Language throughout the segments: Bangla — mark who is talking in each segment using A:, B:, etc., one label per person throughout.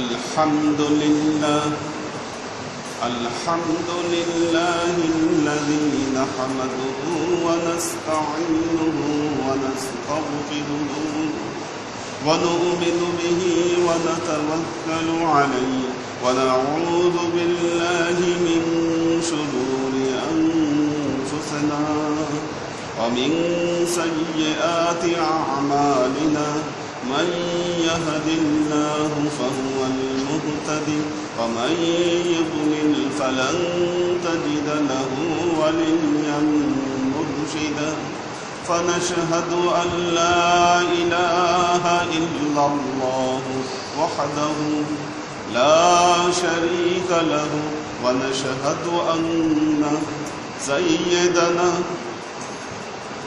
A: الحمد لله الذي نحمده ونستعينه ونستغفره ونؤمن به ونتوكل عليه ونعوذ بالله من شرور أنفسنا ومن سيئات أعمالنا من يهد الله فهو المهتدي ومن يضلل فلن تجد له وليا مرشدا فنشهد أن لا إله إلا الله وحده لا شريك له ونشهد أن سيدنا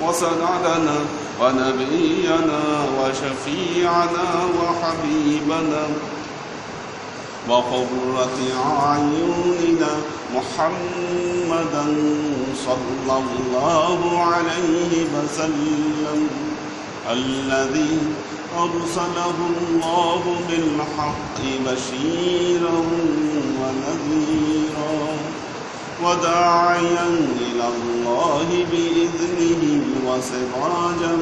A: وسندنا ونبينا وشفيعنا وحبيبنا وقرة أعيننا محمدا صلى الله عليه وسلم الذي أرسله الله بالحق بشيرا ونذيرا وداعيا إلى الله بإذنه وسراجا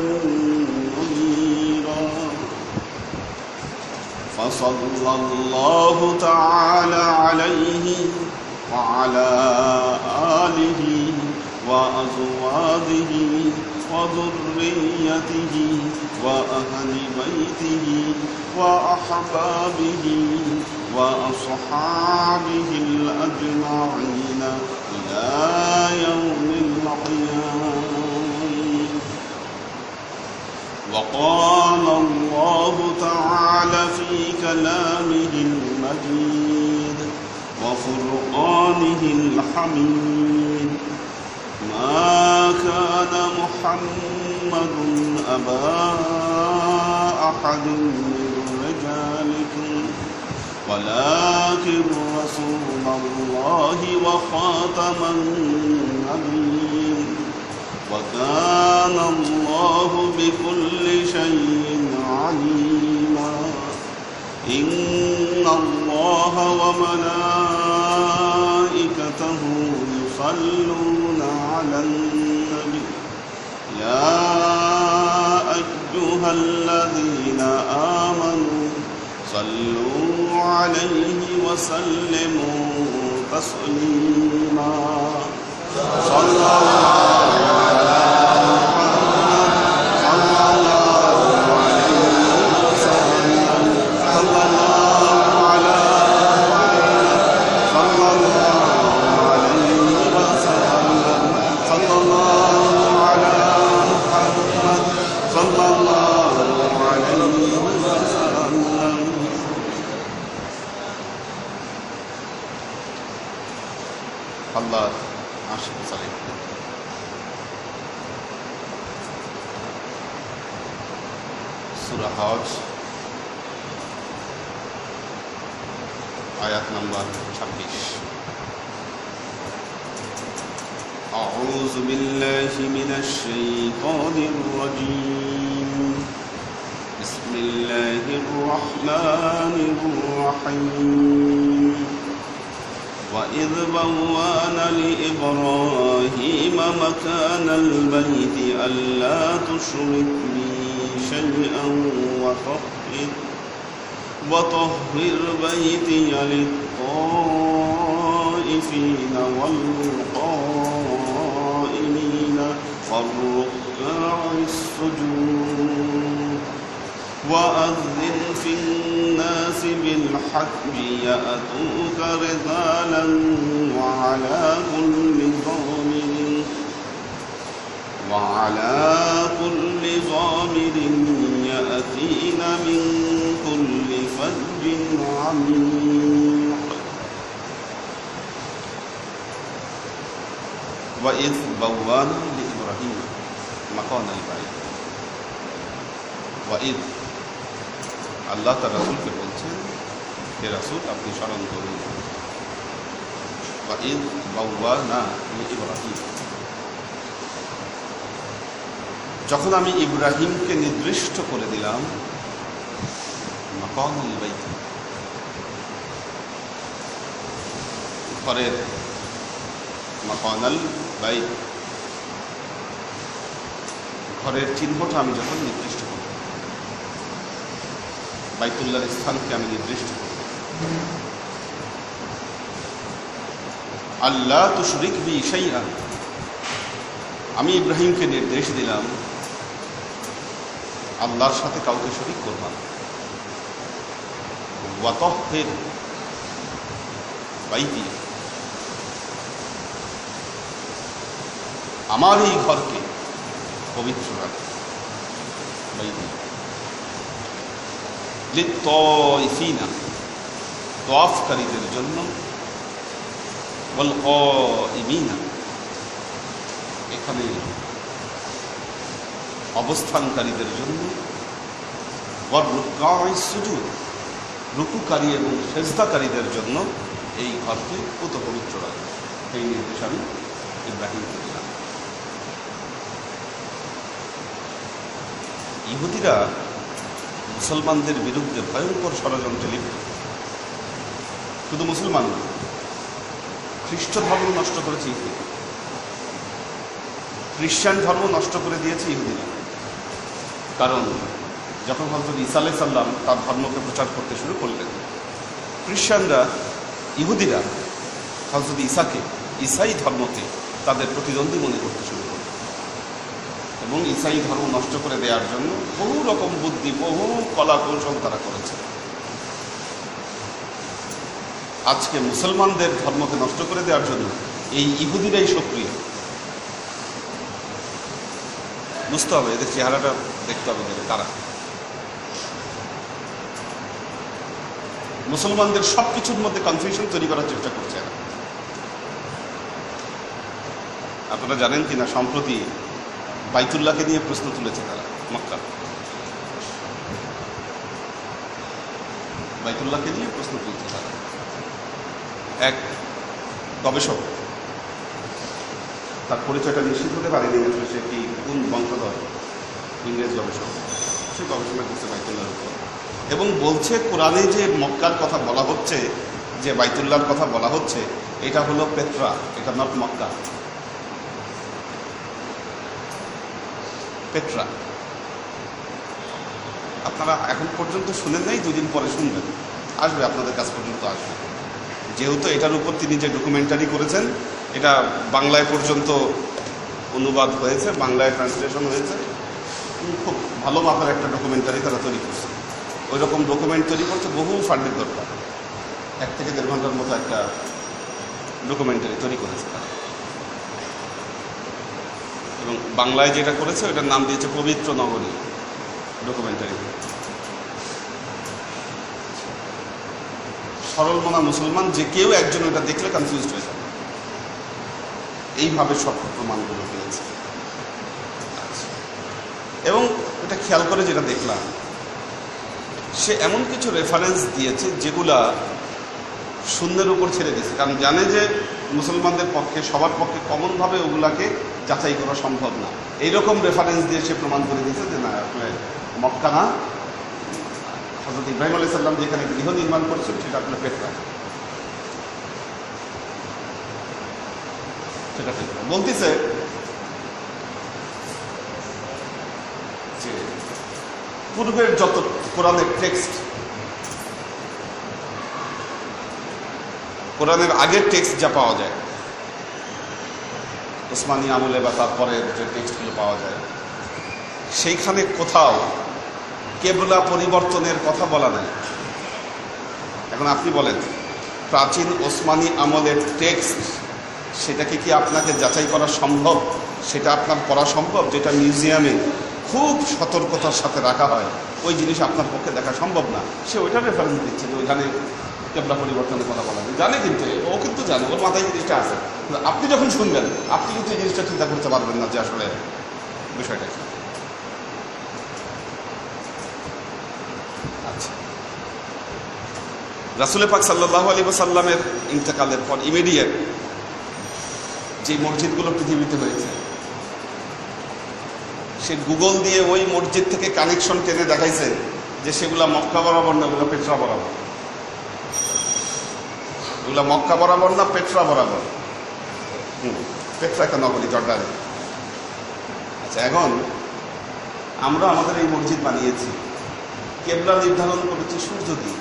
A: منيرا فصلى الله تعالى عليه وعلى آله وأزواجه وذريته وأهل بيته وأحبابه وأصحابه الأجمعين إلى يوم القيامة. وقال الله تعالى في كلامه المجيد وفرقانه الحميد: ما كان محمد أبا أحد من رجالكم ولكن رسول الله وخاتم النبيين وكان الله بكل شيء عليما. إن الله وملائكته يصلون على النبي يا أيها الذين آمنوا صلوا عليه وسلموا تسليما. صلى الله على আল্লাহ আশিক সালেহ। সূরা হজ আয়াত নাম্বার 26। আউযু বিল্লাহি মিনাশ শাইতানির রাজীম। বিসমিল্লাহির রাহমানির রাহিম। وإذ بوأنا لإبراهيم مكان البيت ألا تشرك بي شيئا وطهر بيتي للطائفين والقائمين والركع السجود وأذن في الناس بالحج يأتوك رجالا وعلى كل ضامر يأتين من كل فج عميق. وإذ بوأنا لإبراهيم مكان البيت وإذ আল্লাহ তার রাসূলকে বলছেন, হে রাসূল আপনি স্মরণ করুন, ওয়াইদ বাওয়ানা লিইব্রাহিম, যখন আমি ইব্রাহিমকে নির্দিষ্ট করে দিলাম মাকানুল বাইত, ঘরের মাকানাল বাইত, ঘরের চিহ্নটা আমি যখন নির্দিষ্ট করব, বাইতুল্লাহর স্থানকে আমি নির্দিষ্ট করব, আল্লাহ তুশরিক বি শাইআন, আমি ইব্রাহিমকে নির্দেশ দিলাম আল্লাহর সাথে কাউকে শরীক করবা না। ওয়াতাহহির বাইতি, আমার এই ঘরকে পবিত্র রাখ। বাইতি লিত্তাইফিনা, তাওয়াফকারীদের জন্য, ওয়াল কাইমিনা, এখানে অবস্থানকারীদের জন্য, ওয়ার রুকআই সুজুদ, রুকুকারী এবং সেজদাকারীদের জন্য এই ঘরকে পুত পবিত্র রাখবে। এই নির্দেশ আমি ইব্রাহিমকে দিলাম। ইহুদিরা মুসলমানদের বিরুদ্ধে ভয়ঙ্কর ষড়যন্ত্রে লিপ্ত। শুধু মুসলমান না, খ্রিস্ট ধর্ম নষ্ট করেছে ইহুদি, খ্রিস্টান ধর্ম নষ্ট করে দিয়েছে ইহুদিরা। কারণ যখন হযরত ঈসা আলাইহিস সালাম তার ধর্মকে প্রচার করতে শুরু করলেন, খ্রিস্টানরা, ইহুদিরা হযরত ঈসাকে, ঈসাই ধর্মকে তাদের প্রতিদ্বন্দ্বী মনে করতে শুরু করল এবং ঈসাই ধর্ম নষ্ট করে দেওয়ার জন্য বহু রকম বুদ্ধি, বহু কলা কৌশল তারা করেছে। আজকে মুসলমানদের ধর্মকে নষ্ট করে দেওয়ার জন্য এই ইহুদিরাই সক্রিয়। বুঝতে হবে, এদের চেহারাটা দেখতে হবে যে কারা। মুসলমানদের সব কিছুর মধ্যে কনফিউশন তৈরি করার চেষ্টা করছে এরা। আপনারা জানেন কিনা, সম্প্রতি বাইতুল্লাহকে নিয়ে প্রশ্ন তুলেছে তারা। মক্কা বাইতুল্লাহকে নিয়ে প্রশ্ন তুলছে তারা। এক গবেষক, তার পরিচয়টা নিশ্চিত হতে পারেনি আসলে সে কি কোন বংশধর, ইংরেজ গবেষক, সে গবেষণা করছে বাইতুল্লাহর উপর এবং বলছে কোরআনে যে মক্কার কথা বলা হচ্ছে, যে বাইতুল্লাহর কথা বলা হচ্ছে, এটা হলো পেট্রা, এটা নট মক্কা। পেট্রা আপনারা এখন পর্যন্ত শুনেন নাই, দুদিন পরে শুনবেন, আসবে আপনাদের কাছ পর্যন্ত আসবে। যেহেতু এটার উপর তিনি যে ডকুমেন্টারি করেছেন, এটা বাংলায় পর্যন্ত অনুবাদ হয়েছে, বাংলায় ট্রান্সলেশন হয়েছে, খুব ভালো মাপের একটা ডকুমেন্টারি তারা তৈরি করছে। ওই রকম ডকুমেন্ট তৈরি করতে বহু ফান্ডের দরকার। 1 থেকে 1.5 ঘন্টার মতো একটা ডকুমেন্টারি তৈরি করেছে তারা এবং বাংলায় যেটা করেছে ওটার নাম দিয়েছে পবিত্র নগরী ডকুমেন্টারি। সরল মনা মুসলমান যে কেউ একজন ওটা দেখলে কনফিউজড হয়ে যাবে, এইভাবে সব প্রমাণগুলো পেয়েছে। এবং এটা খেয়াল করে যেটা দেখলাম, সে এমন কিছু রেফারেন্স দিয়েছে যেগুলা শূন্যের উপর ছেড়ে দিয়েছে, কারণ জানে যে মুসলমানদের পক্ষে, সবার পক্ষে কমনভাবে ওগুলাকে যাচাই করা সম্ভব না। এইরকম রেফারেন্স দিয়ে সে প্রমাণ করে দিয়েছে যে না, আসলে মক্কা না, হযরত ইব্রাহিম আলাইহিস সালাম যেখানে গৃহ নির্মাণ করেছেন সেটা আসলে পেট্রা। সেটা পেট্রা বলতেছে যে পূর্বের যত কোরআনের টেক্সট, কোরআনের আগের টেক্সট যা পাওয়া যায়, ওসমানী আমলে বা তারপরের যে টেক্সটগুলো পাওয়া যায়, সেইখানে কোথাও কেবলা পরিবর্তনের কথা বলা নাই। এখন আপনি বলেন, প্রাচীন ওসমানী আমলের টেক্সট, সেটাকে কি আপনাকে যাচাই করা সম্ভব? সেটা আপনার পড়া সম্ভব? যেটা মিউজিয়ামে খুব সতর্কতার সাথে রাখা হয়, ওই জিনিস আপনার পক্ষে দেখা সম্ভব না। সে ওইটা রেফারেন্স দিচ্ছে যে ওইখানে কেবলা পরিবর্তনের কথা বলা যায়। জানে, কিন্তু ও কিন্তু জানে, ওর মাথায় জিনিসটা আছে। আপনি যখন শুনবেন, আপনি কিন্তু এই জিনিসটা চিন্তা করতে পারবেন না যে আসলে বিষয়টা কি। আচ্ছা, রাসূল পাক সাল্লাল্লাহু আলাইহি ওয়াসাল্লামের ইন্তেকালের পর ইমিডিয়েট যে মসজিদগুলো পৃথিবীতে হয়েছে, সে গুগল দিয়ে ওই মসজিদ থেকে কানেকশন টেনে দেখাইছে যে সেগুলা মক্কা বরাবর না, ওগুলো পেট্রা বরাবর। এগুলা মক্কা বরাবর না পেট্রা বরাবর? পেট্রা একটা নগরী জর্ডানে। আচ্ছা, এখন আমরা আমাদের এই মসজিদ বানিয়েছি, কেবলা নির্ধারণ করেছি সূর্য দিয়ে।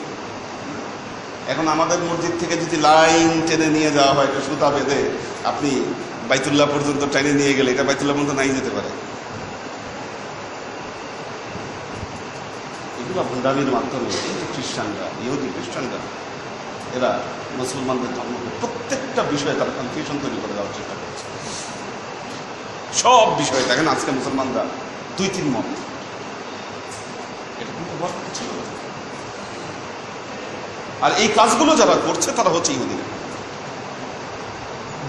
A: এখন আমাদের মসজিদ থেকে যদি লাইন টেনে নিয়ে যাওয়া হয়, একটা সুতা বেঁধে আপনি বাইতুল্লাহ পর্যন্ত টেনে নিয়ে গেলে এটা বাইতুল্লাহ পর্যন্ত নাই যেতে পারে। এগুলো ভণ্ডামির মাধ্যমে এই যে খ্রিস্টানরা, ইহুদি খ্রিস্টানরা, এরা মুসলমানদের ধর্মকে প্রত্যেকটা বিষয়ে তারা কনফিউশন তৈরি করে দেওয়ার চেষ্টা করছে। সব বিষয়ে দেখেন আজকে মুসলমানরা 2-3 মত, এটা কিন্তু হওয়ার কথা ছিল। আর এই কাজগুলো যারা করছে তারা হচ্ছে ইহুদিরা।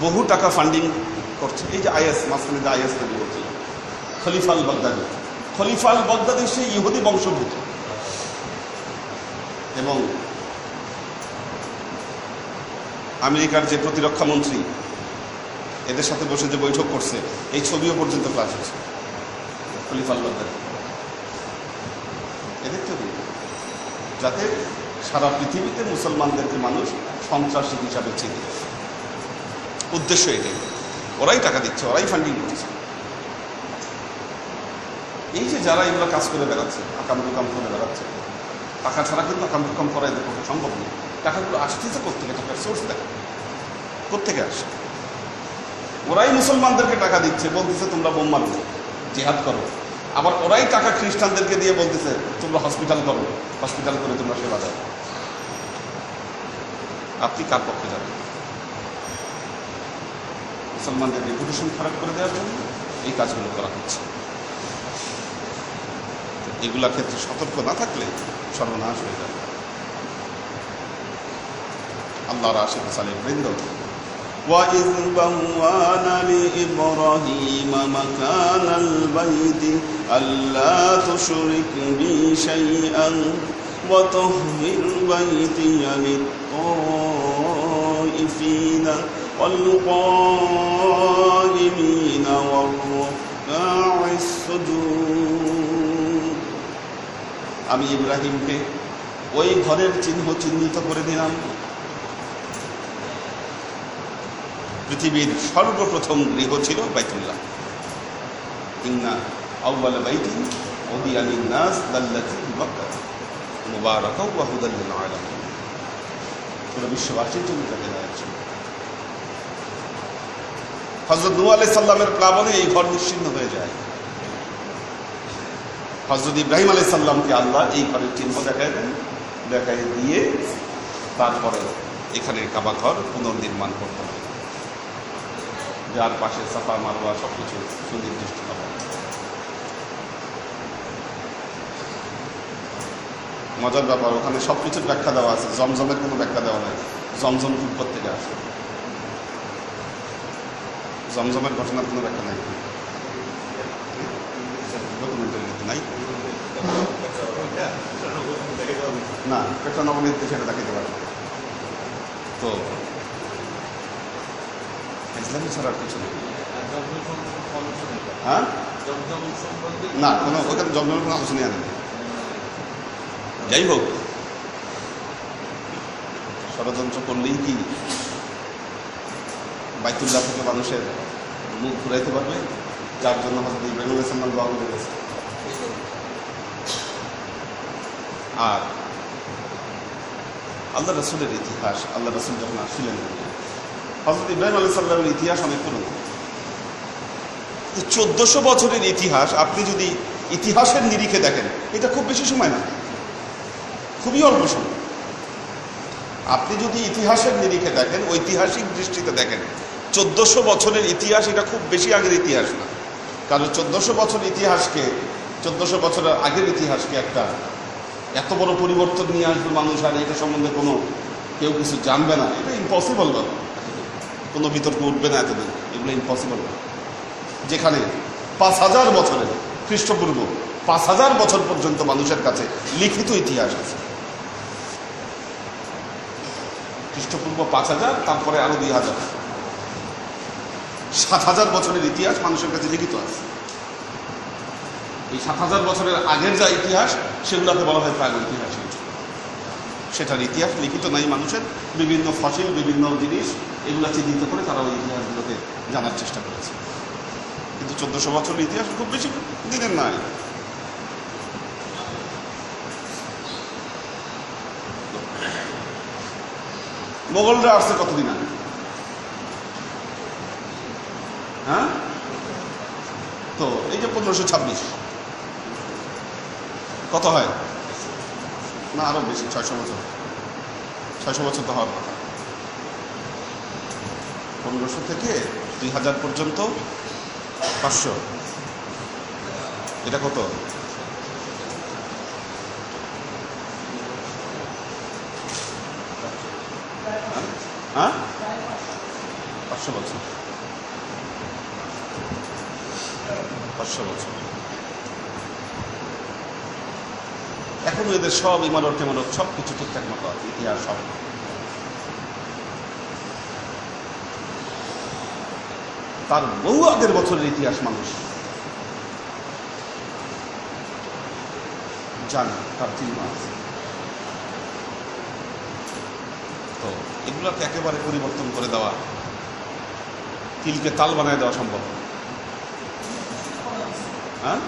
A: বহু টাকা ফান্ডিং করছে। এই যে আইএস, মাঝখানে যে আইএস তৈরি করছিল খলিফা আল বাগদাদি, খলিফা আল বাগদাদি সে ইহুদি বংশোদ্ভূত, এবং আমেরিকার যে প্রতিরক্ষা মন্ত্রী এদের সাথে বসে যে বৈঠক করছে, এই ছবিও পর্যন্ত ক্লাস হচ্ছে খলিফা আল বাগদাদি। এদের তৈরি যাতে সারা পৃথিবীতে মুসলমানদেরকে মানুষ সন্ত্রাসী হিসাবে চিনে। উদ্দেশ্য এটাই, ওরাই টাকা দিচ্ছে, ওরাই ফান্ডিং করছে। এই যে যারা এগুলো কাজ করে বেড়াচ্ছে, আকাম টুকাম করে বেড়াচ্ছে, টাকা ছাড়া কিন্তু আকাম টুকাম করা এদের পক্ষে সম্ভব নেই। টাকাগুলো আসতেছে কোথেকে? টাকার সোর্স দেখে কোথেকে আসে? ওরাই মুসলমানদেরকে টাকা দিচ্ছে, বলতেছে তোমরা বোম মারো, জিহাদ করো। আবার ওরাই টাকা খ্রিস্টানদেরকে দিয়ে বলতেছে তোমরা হসপিটাল করো, হসপিটাল করে তোমরা সেবা দাও। আপনি কার পক্ষে যাবেন? মুসলমানদের রেপুটেশন খারাপ করে দেওয়ার জন্য এই কাজগুলো করা হচ্ছে। এগুলা ক্ষেত্রে সতর্ক না থাকলে সর্বনাশ হয়ে যাবে। আল্লাহর আশিক সালেহ বৃন্দ, وَإِذْ بَوَّأْنَا لِإِبْرَاهِيمَ مَكَانَ الْبَيْتِ أَلَّا تُشْرِكْ بِي شَيْئًا وَطَهِّرْ بَيْتِيَ لِلطَّائِفِينَ وَالْقَائِمِينَ وَالرُّكَّعِ السُّجُودِ। আমি ইব্রাহিমকে ওই ঘরের চিহ্নিত করে দিলাম। পৃথিবীর সর্বপ্রথম গৃহ ছিল বাইতুল্লাহ। ইন্না আউয়ালা বাইতিন উদিয়া লিন-নাস লাল্লাযী বিবাক্কাহ মুবারাকাও ওয়া হুদাল লিল আলামিন। পুরো বিশ্ববাসীর জন্য তাকে দেওয়া। হযরত নূহ আলাইহিস সালামের প্লাবনে এই ঘর নিশ্চিহ্ন হয়ে যায়। হযরত ইব্রাহিম আলাইহিস সালামকে আল্লাহ এই ঘরের চিহ্ন দেখায় দেন, দেখায় দিয়ে তারপরে এখানে কাবা ঘর পুনর্নির্মাণ করতে হবে, যার পাশে সাফা মারওয়া সবকিছু সুনির্দিষ্ট হবে। মজার ব্যাপার, ওখানে সবকিছুর ব্যাখ্যা দেওয়া আছে, জমজমের কোনো ব্যাখ্যা দেওয়া নাই। জমজম উৎপত্তি থেকে আসে, জমজমের ঘটনার কোনো ব্যাখ্যা নাই, নাই না, পেট্রা নবনীতে সেটা দেখাতে পারে। তো ইসলামী ছাড়ার কিছু নেই। হ্যাঁ, না, কোনো ওখানে জমজমের কোনো আলোচনা নেই। যাই হোক, ষড়যন্ত্র করলেই কি বাইতুল্লাহ থেকে মানুষের মুখ ঘুরাইতে পারবে? যার জন্য হযরত ইব্রাহিম আলাইহিস সালাম দোয়া করে গেছে। আর আল্লাহ রাসূলের ইতিহাস, আল্লাহ রাসূল যখন আসছিলেন, হযরত ইব্রাহিম আলাইহিস সালামের ইতিহাস অনেক পুরনো। 1400 বছরের ইতিহাস আপনি যদি ইতিহাসের নিরিখে দেখেন, এটা খুব বেশি সময় না, খুবই অল্প সময়। আপনি যদি ইতিহাসের নিরিখে দেখেন, ঐতিহাসিক দৃষ্টিতে দেখেন, 1400 বছরের ইতিহাস এটা খুব বেশি আগের ইতিহাস না। কারণ 1400 বছর ইতিহাসকে, 1400 বছরের আগের ইতিহাসকে একটা এত বড় পরিবর্তন নিয়ে আসবে মানুষ, আর এটা সম্বন্ধে কোনো কেউ কিছু জানবে না, এটা ইম্পসিবল ব্যাপার। কোনো বিতর্ক উঠবে না এতদিন, এগুলো ইম্পসিবল। যেখানে 5000 বছরের, খ্রিস্টপূর্ব 5000 বছর পর্যন্ত মানুষের কাছে লিখিত ইতিহাস আছে। খ্রিস্টপূর্ব 5000, তারপরে আরো 2000, 7000 বছরের ইতিহাস মানুষের কাছে লিখিত আছে। এই 7000 বছরের আগের যা ইতিহাস, সেগুলোকে বলা হয় প্রাগ ইতিহাস। সেটার ইতিহাস লিখিত নাই মানুষের। বিভিন্ন ফসিল, বিভিন্ন জিনিস এগুলো চিহ্নিত করে তারা ওই ইতিহাসগুলোকে জানার চেষ্টা করেছে। কিন্তু 1400 বছরের ইতিহাস খুব বেশি দিনের নয়। মোগলরা আসছে কতদিন আগে? হ্যাঁ, তো এই যে 1526 কত হয় না? আরো বেশি, 600 বছর। 600 বছর তো হওয়ার কথা। 1500 থেকে 2000 পর্যন্ত 500, এটা কত? হ্যাঁ, 500 বছর। 500 বছর। এখনো এদের সব ইমারত টিমারত সব কিছু ঠিকঠাক মতো আছে, ইতিহাস সব। তার বহু আগের বছরের ইতিহাস মানুষ জানে, তার চিন্তা আছে। তো এগুলোকে একেবারে পরিবর্তন করে দেওয়া, তিলকে তাল বানায় দেওয়া সম্ভব। হ্যাঁ,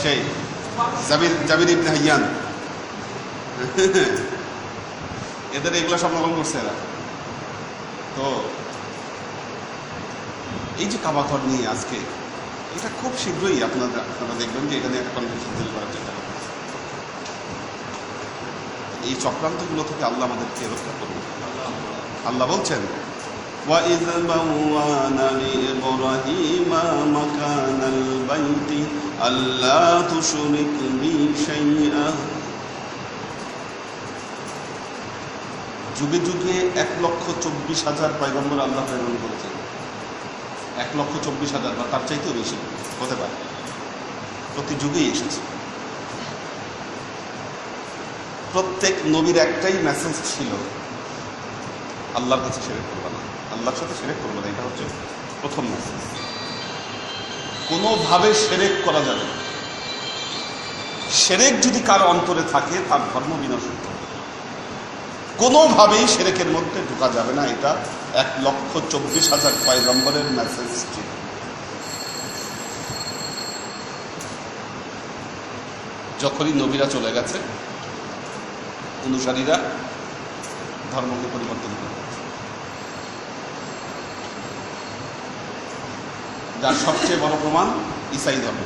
A: সেই জাবির ইবনে হাইয়ান এদের এগুলো সব নকল করছে এরা। তো এই যে কাবাঘর নিয়ে আজকে, এটা খুব শীঘ্রই আপনারা দেখবেন যে এখানে একটা কনভেনশন তৈরি করার চেষ্টা করবে। এই চক্রান্তগুলো থেকে আল্লাহ আমাদেরকে রক্ষা করবে। আল্লাহ বলছেন, وَإِذْ بَوَّأْنَا لِإِبْرَاهِيمَ مَكَانَ الْبَيْتِ أَلَّا تُشْرِكْ بِي شَيْئًا। যুগে যুগে 1,24,000 পয়গম্বর আল্লাহ প্রেরণ করেছেন। 1,24,000 বা তার চাইতেও বেশি হতে পারে, প্রতি যুগেই এসেছে। প্রত্যেক নবীর একটাই মেসেজ ছিল, আল্লাহর কাছে শিরক করবে না, আল্লাহর সাথে শিরক করবে না। এটা হচ্ছে প্রথম মেসেজ। কোনোভাবে শিরক করা যাবে না। শিরক যদি কারো অন্তরে থাকে তার ধর্ম বিনষ্ট। কোনোভাবেই শিরকের মধ্যে ঢোকা যাবে না। এটা 1,24,000 পয়গম্বরের মেসেজ ছিল। যখনই নবীরা চলে গেছে, অনুসারীরা ধর্মকে পরিবর্তন করে, যার সবচেয়ে বড় প্রমাণ ঈসাই ধর্ম।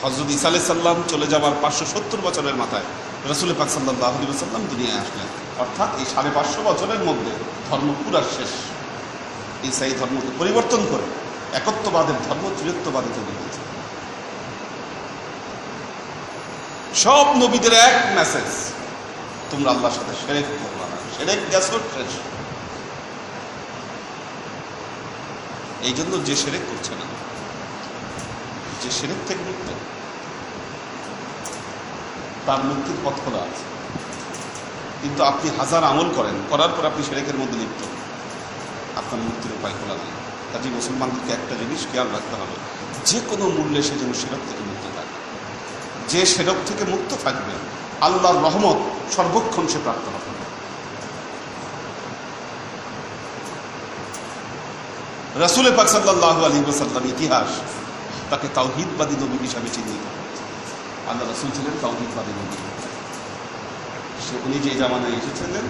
A: হযরত ঈসা আলাইহিস সালাম চলে যাওয়ার 570 বছরের মাথায় রাসূল পাক সাল্লাল্লাহু আলাইহি ওয়াসাল্লাম দুনিয়ায় আসলেন। অর্থাৎ এই 550 বছরের মধ্যে ধর্ম পুরা শেষ। ঈসাই ধর্মকে পরিবর্তন করে একত্ববাদের ধর্ম ত্রিত্ববাদে তৈরি হয়েছে। সব নবীদের এক মেসেজ, তোমরা আল্লাহর সাথে শিরক করবে না। শিরক গেছো শেষ। এই জন্য যে শিরক করছে না, যে শিরক থেকে মুক্ত, তার মুক্তির পথ খোলা আছে। কিন্তু আপনি হাজার আমল করেন, করার পর আপনি শিরকের মধ্যে লিপ্ত, আপনার মুক্তির উপায় খোলা নেই। কাজে মুসলমানদেরকে একটা জিনিস খেয়াল রাখতে হবে, যে কোনো মূল্যে সে যেন শিরক থেকে মুক্ত থাকে। যে শিরক থেকে মুক্ত থাকবে, আল্লাহর রহমত সর্বক্ষণ সে প্রাপ্ত হবে। রাসূল পাক সাল্লাল্লাহু আলাইহি ওয়াসাল্লাম ইতিহাস তাকে তাওহীদবাদী নবী হিসাবে চিহ্নিত করেছে। আল্লাহ রাসূল ছিলেন তাওহীদবাদী নবী। উনি যে জামানায় এসেছিলেন,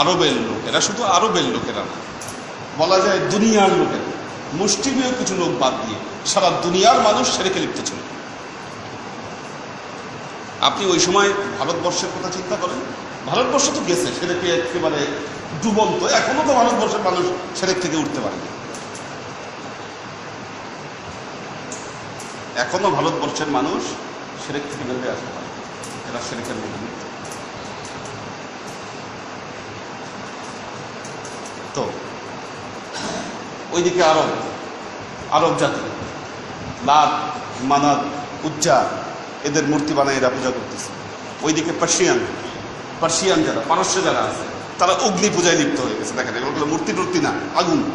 A: আরবের লোকেরা, শুধু আরবের লোকেরা না, বলা যায় দুনিয়ার লোকেরা, মুষ্টিমেয় কিছু লোক বাদ দিয়ে সারা দুনিয়ার মানুষ শিরকে লিপ্ত ছিল। আপনি ওই সময় ভারতবর্ষের কথা চিন্তা করেন, ভারতবর্ষ তো গেছে সেরেকে একেবারে ডুবন্ত, এখনো তো ভারতবর্ষের মানুষ সেরেক থেকে উঠতে পারেনি। এখনো ভারতবর্ষের মানুষ সেরেক থেকে বের হয়ে আসতে পারে, এরা সেরেকের মধ্যে লিপ্ত। তো ওইদিকে আরব জাতি লাত, মানাত, উজ্জা এদের মূর্তি বানায় এরা পূজা করতেছে। ওইদিকে পার্সিয়ান যারা, পারস্য যারা আছে তারা অগ্নি পূজায় লিপ্ত হয়ে গেছে। দেখেন এগুলো মূর্তি টূর্তি না,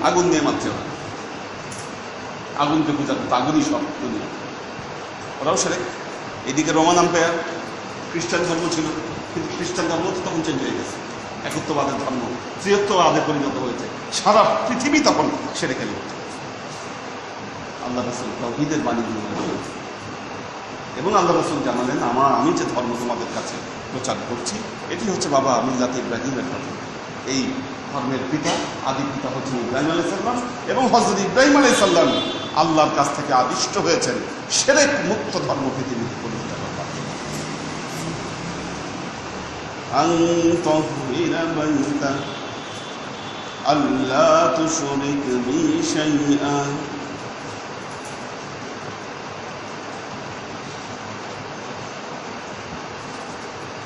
A: আগুন নিয়ে মারছে ওরা, আগুনকে পূজা করতো, আগুনই সব দুনিয়া, ওরাও সেরেক। এদিকে রোমান আম্পায়ার খ্রিস্টান ধর্ম ছিল, কিন্তু খ্রিস্টান ধর্ম তো তখন চেঞ্জ হয়ে গেছে, একত্ববাদের ধর্ম ত্রিয়ত্ববাদে পরিণত হয়েছে। সারা পৃথিবী তখন সেরেকে লিপ্ত। আল্লাহ রাসূল তাওহীদের বাণী দিয়েছেন এবং আল্লাহ রাসূল জানালেন, আমি যে ধর্ম তোমাদের কাছে প্রচার করছি এটি হচ্ছে বাবা মিল্লাত ইব্রাহিমের ধর্ম। এই ধর্মের পিতা, আদি পিতা হচ্ছেন ইব্রাহিম আলাইহিস সালাম, এবং হযরত ইব্রাহিম আলাইহিস সালাম আল্লাহর কাছ থেকে আদিষ্ট হয়েছেন শিরক মুক্ত ধর্ম পৃথিবীতে প্রতিষ্ঠা করবার জন্য। আন তাহহিরা বাইতা আল্লা তুশরিক বি শাইআ,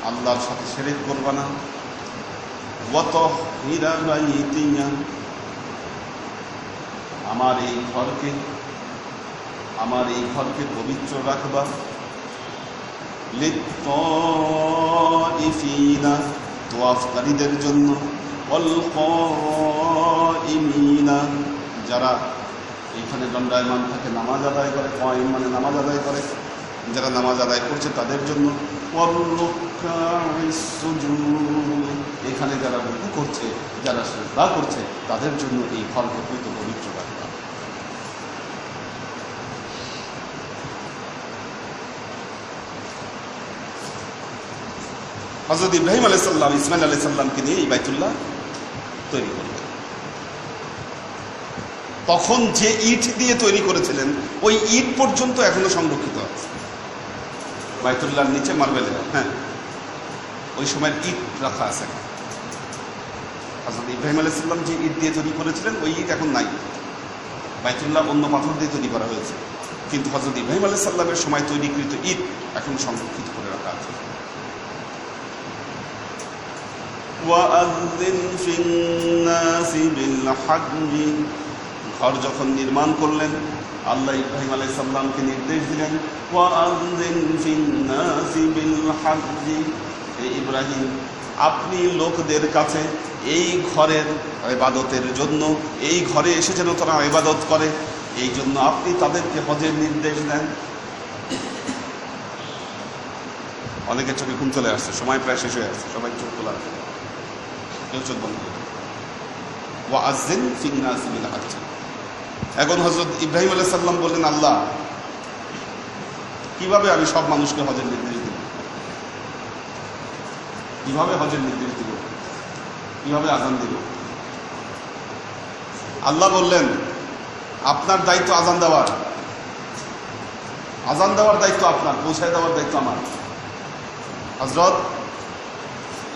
A: আল্লাহর সাথে শিরক করবা না। ওয়া তাহহিরা বাইতিয়া, আমার এই ঘরকে পবিত্র রাখবা। লিত্তাইফিনা, তাওয়াফকারীদের জন্য। ওয়াল কাইমিনা, যারা এইখানে দণ্ডায়মান থাকে, নামাজ আদায় করে। কাইম মানে নামাজ আদায় করে, যারা নামাজ আদায় করছে তাদের জন্য। ওয়াল রুকাইস সুজুদ, এখানে যারা রুকু করছে, যারা সিজদা করছে তাদের জন্য এই ঘরকে পবিত্র রাখবা। হযরত ইব্রাহিম আলাইহিস সালাম ইসমাইল আলাইহিস সালামকে নিয়ে এই বাইতুল্লাহ তৈরি করলেন। তখন যে ইট দিয়ে তৈরি করেছিলেন ওই ইট পর্যন্ত এখনো সংরক্ষিত আছে বাইতুল্লাহর নিচে, মার্বেলের। হ্যাঁ, ওই সময়ের ইট রাখা আছে। হযরত ইব্রাহিম আলাইহিস সালাম যে ইট দিয়ে তৈরি করেছিলেন ওই ইট এখন নাই। বাইতুল্লাহ অন্য পাথর দিয়ে তৈরি করা হয়েছে, কিন্তু হযরত ইব্রাহিম আলাইহিস সালামের সময় তৈরিকৃত ইট এখন সংরক্ষিত করে রাখা আছে। ওয়াআযিন ফিন-নাসি বিল-হাজ্জি, ঘর যখন নির্মাণ করলেন আল্লাহ ইব্রাহিম আলাইহিস সালামকে নির্দেশ দিলেন, ওয়াআযিন ফিন-নাসি বিল-হাজ্জি, হে ইব্রাহিম আপনি লোকদের কাছে এই ঘরের ইবাদতের জন্য, এই ঘরে এসে যেন তারা ইবাদত করে, এই জন্য আপনি তাদেরকে হজের নির্দেশ দেন। অনেকের চোখে ঘুম চলে আসছে, সময় প্রায় শেষ হয়ে আসছে, সবাই চোখ খোলা আছে, কেউ চোখ বন্ধ করে। ওয়াআযিন ফিন-নাসি বিল-হাজ্জি, এখন হযরত ইব্রাহিম আলাইহিস সালাম বললেন, আল্লাহ কিভাবে আমি সব মানুষকে হজের নির্দেশ দিব, কিভাবে হজের নির্দেশ দিব, কিভাবে আযান দিব? আল্লাহ বললেন, আপনার দায়িত্ব আযান দেওয়ার দায়িত্ব আপনার, পৌঁছায় দেওয়ার দায়িত্ব আমার। হযরত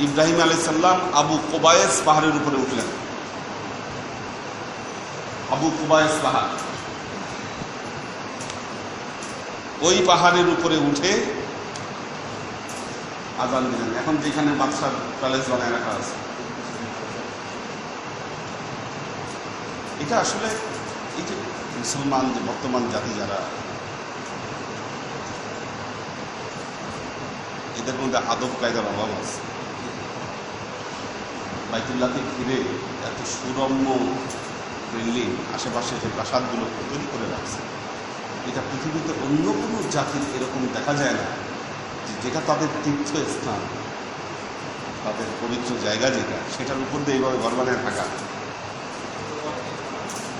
A: ইব্রাহিম আলাইহিস সালাম আবু কুবায়স পাহাড়ের উপরে উঠলেন। আবু কুবায়স পাহাড়, ওই পাহাড়ের উপরে উঠে আযান দিলেন। এখন যেখানে বাদশার প্যালেস বানায় রাখা আছে, এটা আসলে এই যে মুসলমান যে বর্তমান জাতি যারা, এদের মধ্যে আদব কায়দার অভাব আছে। বাইতুল্লাহকে ঘিরে এত সুরম্য বিল্ডিং, আশেপাশে যে প্রাসাদগুলো তৈরি করে রাখছে, এটা পৃথিবীতে অন্য কোনো জাতির এরকম দেখা যায় না, যেটা তাদের তীর্থস্থান, তাদের পবিত্র জায়গা যেটা, সেটার উপর দিয়ে এইভাবে ঘর বানিয়ে থাকা।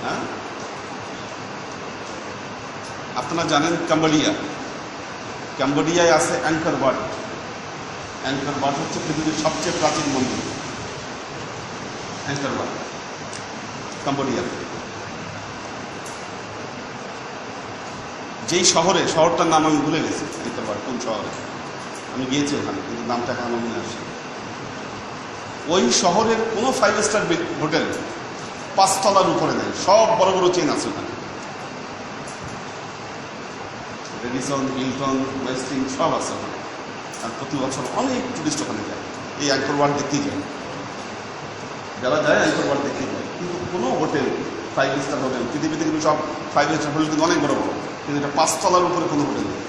A: হ্যাঁ, আপনারা জানেন ক্যাম্বোডিয়ায় আছে অ্যাঙ্কর ওয়াট। অ্যাঙ্কর ওয়াট হচ্ছে পৃথিবীর সবচেয়ে প্রাচীন মন্দির। অ্যাঙ্কর ওয়াট ক্যাম্বোডিয়াতে, যেই শহরটার নাম আমি ভুলে গেছি। অ্যাঙ্কর ওয়াট কোন শহরে, আমি গিয়েছি ওখানে, কিন্তু নামটা এখন মনে আসছে। ওই শহরের কোনো 5 স্টার হোটেল 5 তলার উপরে নেই, সব বড় বড় চেন আছে ওখানে, রেডিসন, হিলটন, ওয়েস্টিন সব আছে ওখানে। আর প্রতি বছর অনেক টুরিস্ট ওখানে যায়, এই অ্যাঙ্কর ওয়ার্ল্ড দেখতেই যায়, যারা যায় অ্যাঙ্কর ওয়ার্ল্ড দেখতেই যায়। কিন্তু কোনো হোটেল 5 স্টার হোটেল পৃথিবীতে কিন্তু সব 5 স্টার হোটেল কিন্তু অনেক বড় বড়, কিন্তু এটা 5 তলার উপরে কোনো হোটেল নেই।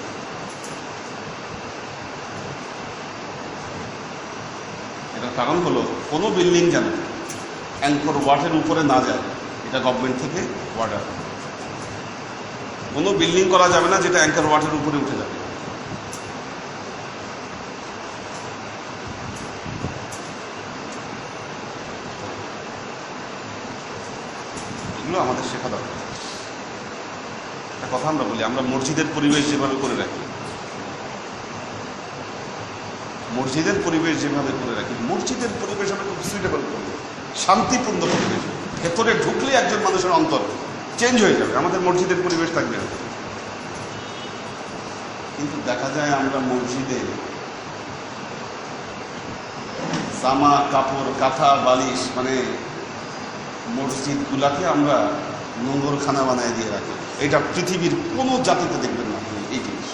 A: এটার কারণ হলো কোনো বিল্ডিং যেন অ্যাঙ্কর ওয়ার্ল্ডের উপরে না যায়, এটা গভর্নমেন্ট থেকে অর্ডার। কোনো বিল্ডিং করা যাবে না যেটা অ্যাঙ্কর ওয়ার্ল্ডের উপরে উঠে যাবে। এগুলো আমাদের শেখা দরকার। একটা কথা আমরা বলি, আমরা মসজিদের পরিবেশ যেভাবে করে রাখি, মসজিদের পরিবেশ যেভাবে করে রাখি, মসজিদের পরিবেশ আমরা খুব সুইটেবল করবো, শান্তিপূর্ণ পরিবেশ। ভেতরে ঢুকলে একজন মানুষের অন্তর চেঞ্জ হয়ে যাবে, আমাদের মসজিদের পরিবেশ থাকবে। কিন্তু দেখা যায় আমরা মসজিদে জামা কাপড় কাঁথা বালিশ, মানে মসজিদগুলাকে আমরা নোংরখানা বানায় দিয়ে রাখি। এটা পৃথিবীর কোনো জাতিতে দেখবেন না এই জিনিস।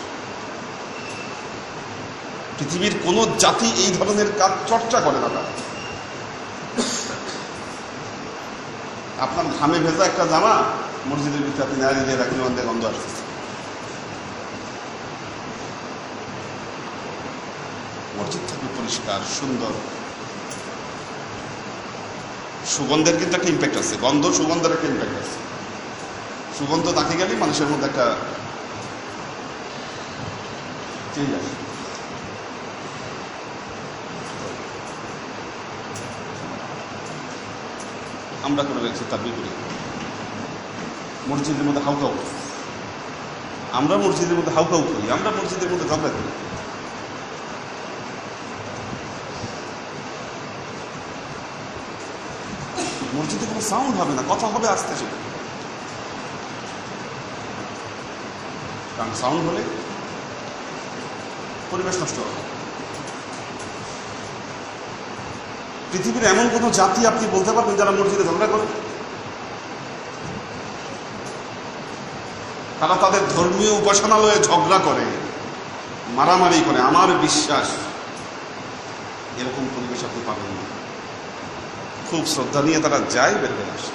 A: পৃথিবীর কোনো জাতি এই ধরনের কাজ চর্চা করে না। আপনার ঘামে ভেজা একটা জামা মসজিদের ভিতরে আপনি নাড়ি দিয়ে রাখলে মধ্যে গন্ধ আসতেছে। মসজিদ থাকবে পরিষ্কার সুন্দর। সুগন্ধের কিন্তু একটা ইম্প্যাক্ট আছে, গন্ধ সুগন্ধের একটা ইম্প্যাক্ট আছে। সুগন্ধ তাকে গেলেই মানুষের মধ্যে একটা চেঞ্জ আসে। আমরা করে রেখেছি তার বিপরীত। মসজিদের মধ্যে হাউকাউ, আমরা মসজিদের মধ্যে হাউকাউ করি, আমরা মসজিদের মধ্যে ঝগড়া করি। মসজিদে কোনো সাউন্ড হবে না, কথা হবে আস্তে সেটা, কারণ সাউন্ড হলে পরিবেশ নষ্ট হবে। পৃথিবীর এমন কোনো জাতি আপনি বলতে পারবেন যারা মসজিদে ঝগড়া করে? তারা তাদের ধর্মীয় উপাসনালয়ে ঝগড়া করে, মারামারি করে। আমার বিশ্বাস এরকম পরিবেশ আপনি পাবেন না। খুব শ্রদ্ধা নিয়ে তারা যায়, বের হয়ে আসে।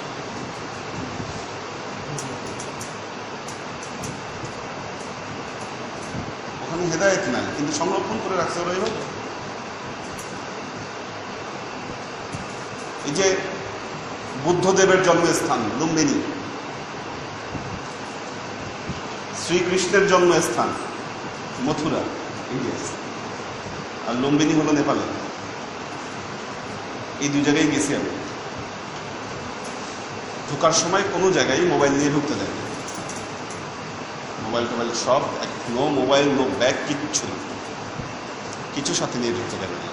A: ওখানে হেদায়েত নাই, কিন্তু সংরক্ষণ করে রাখতে ওরা এইভাবে। এই যে বুদ্ধদেবের জন্মস্থান লুম্বিনী, শ্রীকৃষ্ণের জন্মস্থান মথুরা ইন্ডিয়া, আর লুম্বিনী হলো নেপালে। এই দুই জায়গায় গেছি আমি। ঢোকার সময় কোনো জায়গায় মোবাইল নিয়ে ঢুকতে দেয়, মোবাইল টোবাইল সব, নো মোবাইল নো ব্যাগ, কিচ্ছু কিছু সাথে নিয়ে ঢুকতে দেবে না।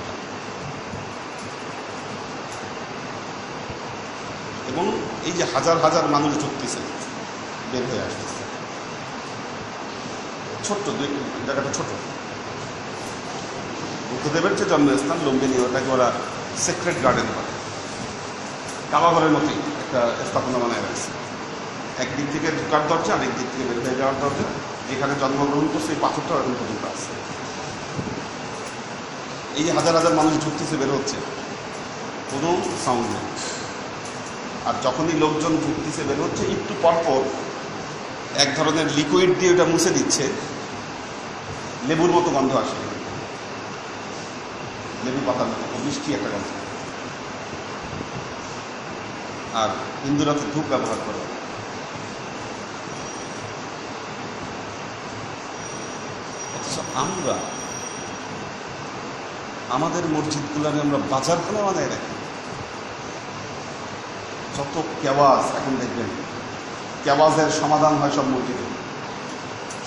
A: এবং এই যে হাজার হাজার মানুষ ঢুকতেছে, বের হয়ে আসতেছে, ছোট্ট জায়গাটা ছোট। বুদ্ধদেবের যে জন্মস্থান লুম্বিনী, ওটাকে ওরা সিক্রেট গার্ডেন করে, কাবাঘরের মতোই একটা স্থাপনা বানায় রাখছে। একদিক থেকে ঢোকার দরজা, আরেক দিক থেকে বের হয়ে যাওয়ার দরজা। যেখানে জন্মগ্রহণ করছে এই পাথরটা এখন পর্যন্ত আছে। এই যে হাজার হাজার মানুষ ঢুকতেছে বের হচ্ছে, কোনো সাউন্ড নেই। আর যখনই লোকজন ঢুকতেছে বের হচ্ছে, একটু পরপর এক ধরনের লিকুইড দিয়ে ওটা মুছে দিচ্ছে, লেবুর মতো গন্ধ আসে, লেবু পাতার মতো মিষ্টি একটা গন্ধ। আর হিন্দুরা তো ধূপ ব্যবহার করে। অথচ আমরা আমাদের মসজিদগুলোকে আমরা বাজারখানা বানায় রাখি। যত কেওয়াজ, এখন দেখবেন কেওয়াজের সমাধান হয় সব মসজিদে।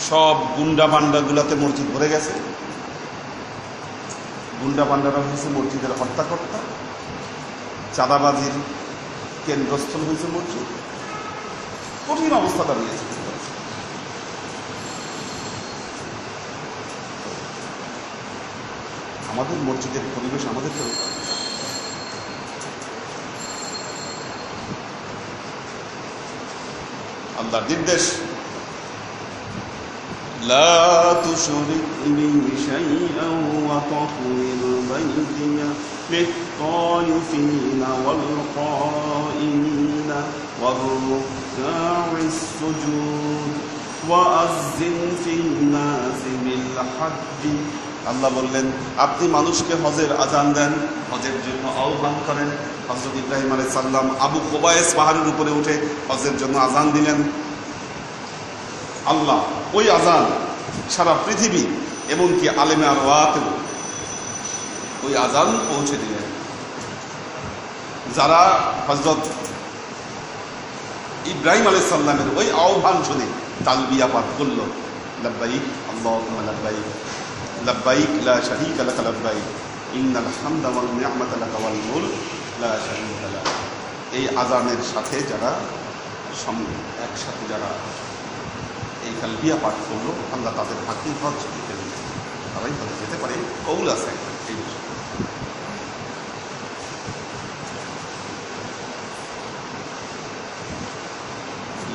A: সব গুন্ডা পান্ডাগুলাতে মসজিদ ভরে গেছে। গুন্ডা পান্ডারা হয়েছে মসজিদের হত্যাকর্তা, চাঁদাবাজির কেন্দ্রস্থল হয়েছে মসজিদ। কঠিন অবস্থা দাঁড়িয়েছে। আমাদের মসজিদের পরিবেশ আমাদের আল্লাহর নির্দেশ, লা তুশরিক বিহি শাইআন ওয়া তাহহির বাইতিয়া লিত-তায়িফিনা ওয়াল কাইমিনা ওয়ার রুকআইস সুজুদ ওয়া আযযিন ফিন-নাসি বিল হাজ্জি। আল্লাহ বললেন আপনি মানুষকে হজের আজান দেন, হজের জন্য আহ্বান করেন। হযরত ইব্রাহিম আলাইহিস সালাম আবু কুবাইস পাহাড়ের উপরে উঠে হজের জন্য আজান দিলেন। আল্লাহ ওই আজান সারা পৃথিবী এমনকি আলেমে আরওয়াতেও ওই আজান পৌঁছে দিলেন। যারা হযরত ইব্রাহিম আলাইহিস সালামের ওই আহ্বান শুনে তালবিয়া পাঠ করল, লাব্বাইক আল্লাহুম্মা লাব্বাইক লাব্বাইক লা শারীকা লাকা লাব্বাইক ইন্নাল হামদা ওয়ান নি'মাতা লাকা ওয়াল মুলক লা শারীকা লাক। এই আজানের সাথে যারা একসাথে যারা এই তালবিয়া পাঠ করলো, আল্লাহ তাদের হাকিম হজ দিতে দিলেন। তারাই হজে যেতে পারে, কৌল আছে এই বিষয়ে।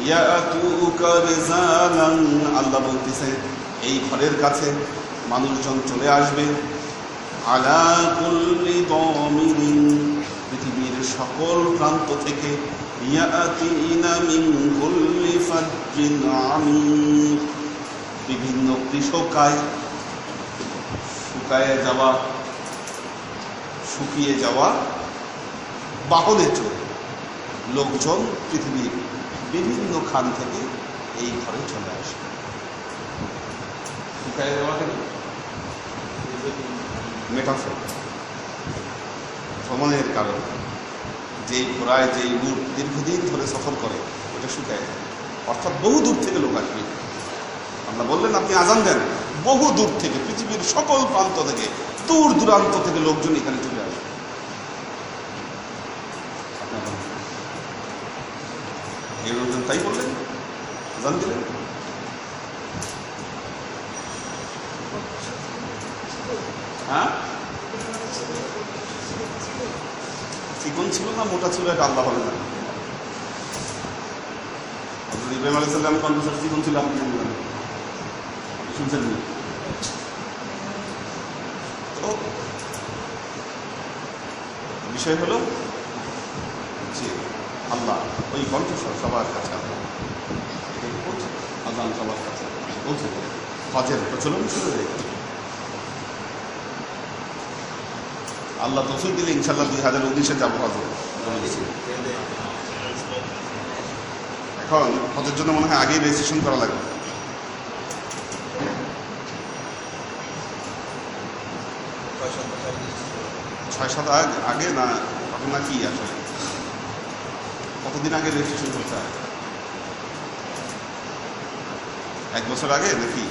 A: ইয়াতুকা রিজালান, আল্লাহ বলতেছে এই ঘরের কাছে মানুষজন চলে আসবে। আলা কুল্লি দামিরিন, পৃথিবীর সকল প্রান্ত থেকে। ইয়াতিনা মিন কুল্লি ফাজ্জিন আমিক, বিভিন্ন কৃষকায় শুকিয়ে যাওয়া বাহনে চড়ে লোকজন পৃথিবীর বিভিন্ন খান থেকে এই ঘরে চলে আসবে। শুকায় যাওয়াটা মেটাফোর, ভ্রমণের কারণ। যেই ঘোড়ায় যেই উট দীর্ঘদিন ধরে সফর করে ওটা শুকায় যায়, অর্থাৎ বহু দূর থেকে লোক আসবে। আল্লাহ বললেন আপনি আজান দেন, বহু দূর থেকে পৃথিবীর সকল প্রান্ত থেকে দূর দূরান্ত থেকে লোকজন এখানে চলে আসবে। এই লোকজন তাই বললেন, আজান দিলেন। হ্যাঁ, চিকন ছিল না মোটা ছিল এটা আল্লাহ বলে না। ইব্রাহিম আলাইহিস সালাম কোন বছর চিকন ছিল আপনি শুনছেন না? তো বিষয় হলো যে আল্লাহ ওই কণ্ঠস্বর সবার কাছে আল্লাহ সবার কাছে পৌঁছে দেয়। হজের প্রচলন শুরু হয়ে গেল। আল্লাহ তৌফিক দিলে ইনশাআল্লাহ 2019-এ যাবো হজে। এখন হজের জন্য মনে হয় আগেই রেজিস্ট্রেশন করা লাগবে। 6-7 আগে না তখন না কি আসলে কতদিন আগে রেজিস্ট্রেশন করতে হয়? 1 বছর আগে নাকি?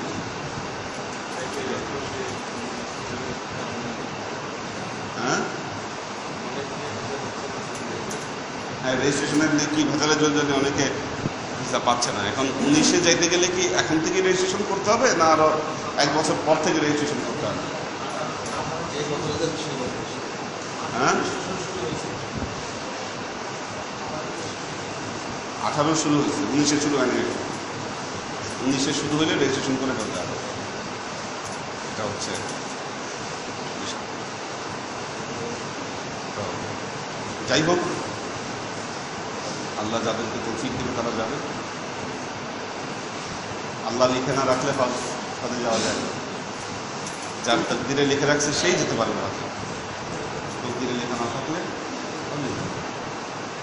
A: হ্যাঁ, রেজিস্ট্রেশনের কি ভেজালের জন্য অনেকে ভিসা পাচ্ছে না। এখন 19-এ যাইতে গেলে কি এখন থেকে রেজিস্ট্রেশন করতে হবে না আরো 1 বছর পর থেকে রেজিস্ট্রেশন করতে হবে? হ্যাঁ, 18 শুরু হয়েছে, 19-এ শুরু হয়নি। 19-এ শুরু হলে রেজিস্ট্রেশন করে ফেলতে হবে। এটা হচ্ছে যাই হোক, আল্লাহ যাদেরকে তৌফিক দেবে তারা যাবে। আল্লাহ লিখে না রাখলে হজে যাওয়া যায় না। যার তাকদিরে লিখে রাখছে সেই যেতে পারবে হজে। তাকদিরে লেখা না থাকলে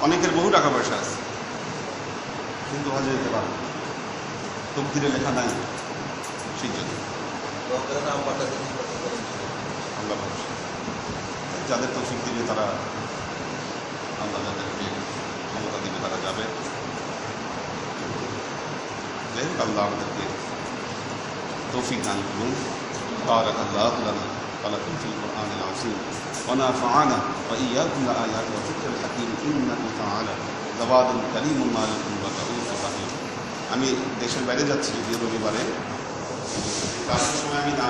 A: অনেকের বহু টাকা পয়সা আছে কিন্তু হজে যেতে পারবে, তাকদিরে লেখা নাই সেই জন্য। আল্লাহ যাদের তৌফিক দিবে তারা, আল্লাহ যাদেরকে ক্ষমতা দিবে তারা যাবে। যাই হোক, আল্লাহ আমাদেরকে তৌফিক দান করুন। বারাকাল্লাহু লানা ওয়া লাকুম ফিল কুরআনিল আযীম ওয়া নাফা'না ওয়া ইয়্যাকুম বিআয়াতি ওয়া যিকরিল হাকীম ইন্নাহু তাআলা জাওয়াদুন কারীমুন মালিকুন ওয়া রাউফুর রাহিম। আমি দেশের বাইরে যাচ্ছি, রবিবারে তার সময় আমি না